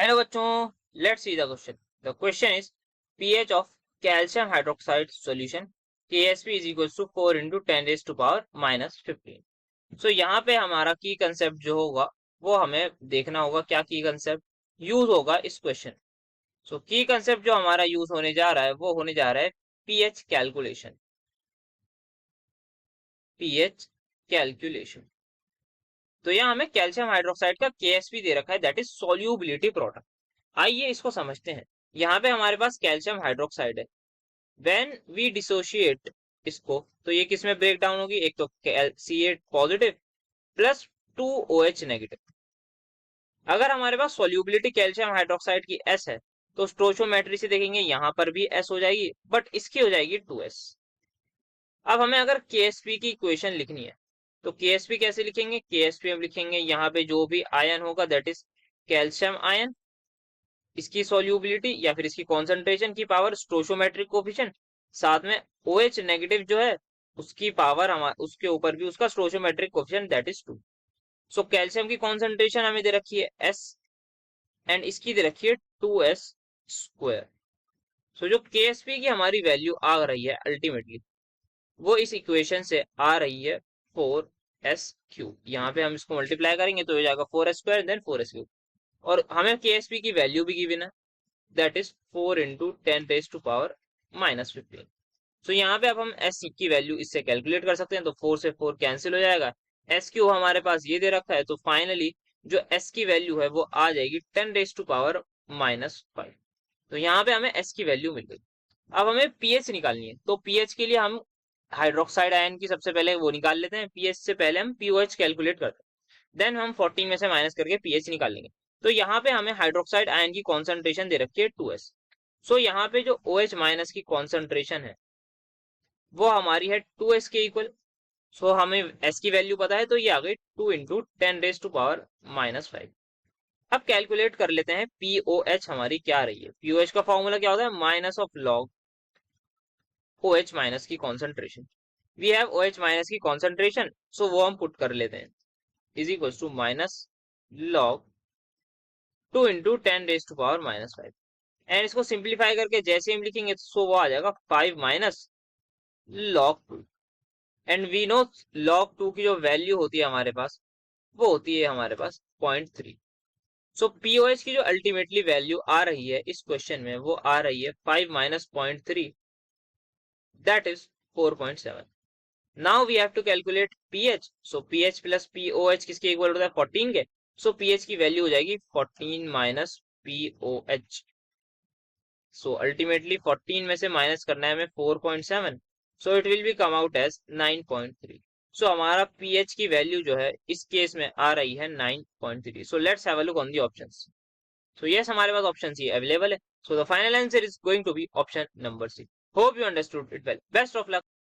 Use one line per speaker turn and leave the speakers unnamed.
Hello बच्चों, let's see the question. The question is pH of calcium hydroxide solution KSP is equals to 4 into 10 raised to power minus 15. सो यहाँ पे हमारा की concept जो होगा वो हमें देखना होगा. क्या की कंसेप्ट यूज होगा इस क्वेश्चन. सो की कंसेप्ट जो हमारा यूज होने जा रहा है वो होने जा रहा है pH कैलकुलेशन. pH calculation. तो यहाँ हमें कैल्शियम हाइड्रोक्साइड का KSP दे रखा है, दैट इज सोल्यूबिलिटी प्रोडक्ट. आइए इसको समझते हैं. यहाँ पे हमारे पास कैल्शियम हाइड्रोक्साइड है. व्हेन वी डिसोशिएट इसको तो ये किस में ब्रेक डाउन होगी. एक तो Ca positive plus 2OH negative. अगर हमारे पास सोल्यूबिलिटी कैल्शियम हाइड्रोक्साइड की S है तो स्टोइचोमेट्री से देखेंगे यहाँ पर भी S हो जाएगी, बट इसकी हो जाएगी 2S. अब हमें अगर KSP की इक्वेशन लिखनी है तो KSP कैसे लिखेंगे. KSP हम लिखेंगे यहाँ पे जो भी आयन होगा दैट इज कैल्शियम आयन, इसकी सोल्यूबिलिटी या फिर इसकी कॉन्सेंट्रेशन की पावर स्टोइचोमेट्रिक कोफिशिएंट, साथ में OH नेगेटिव जो है उसकी पावर हमारे उसके ऊपर भी उसका stoichiometric coefficient that is 2. So calcium की कॉन्सेंट्रेशन हमें दे रखी है S एंड इसकी दे रखी है 2S स्क्वायर. सो जो KSP की हमारी वैल्यू आ रही है अल्टीमेटली वो इस इक्वेशन से आ रही है 4S क्यूब. यहाँ पे हम इसको मल्टीप्लाई करेंगे तो हो जाएगा 4S square then 4S cube. और हमें KSP की वैल्यू भी गिवन है that is 4 into 10 raised to power minus 15. सो यहाँ पे अब हम S की वैल्यू इससे कैलकुलेट कर सकते हैं. तो 4 से 4 कैंसिल हो जाएगा. S क्यू हमारे पास ये दे रखा है तो फाइनली जो S की वैल्यू है वो आ जाएगी 10 raised to power -5. तो यहाँ पे हमें S की वैल्यू मिल गई. अब हमें pH निकालनी है तो pH के लिए हम हाइड्रोक्साइड आयन की सबसे पहले वो निकाल लेते हैं. pH से पहले हम pOH कैलकुलेट करते हैं, देन हम 14 में से माइनस करके pH निकाल लेंगे. तो यहाँ पे हमें हाइड्रोक्साइड आयन की कॉन्सेंट्रेशन दे रखी है 2S. सो यहाँ पे जो OH माइनस की कॉन्सेंट्रेशन है वो हमारी है 2S के इक्वल. सो हमें S की वैल्यू पता है तो ये आ गई 2 into 10 raised to power -5. अब कैलकुलेट कर लेते हैं POH हमारी क्या रही है. POH का फॉर्मूला क्या होता है minus of log OH minus की concentration. We have OH minus की कॉन्सेंट्रेशन सो वो हम पुट कर लेते हैं is equal to minus log 2 into 10 raised to power -5. And इसको सिंप्लीफाई करके जैसे हम लिखेंगे तो वो आ जाएगा 5 minus log 2. And we know log 2 की जो वैल्यू होती है हमारे पास वो होती है हमारे पास 0.3. सो POH की जो अल्टीमेटली वैल्यू आ रही है इस क्वेश्चन में वो आ रही है 5 minus 0.3 that is 4.7. Now we have to calculate pH. So pH plus POH किसके इक्वल होता है 14 के. सो pH की वैल्यू हो जाएगी 14 माइनस POH. सो अल्टीमेटली 14 में से माइनस करना है हमें 4.7. So it will be come out as 9.3. So हमारा pH की वैल्यू जो है इस केस में आ रही है 9.3. So let's have a look on the options. So yes हमारे पास ऑप्शन सी अवेलेबल है. So the final answer is going to be option number C. Hope you understood it well. Best of luck.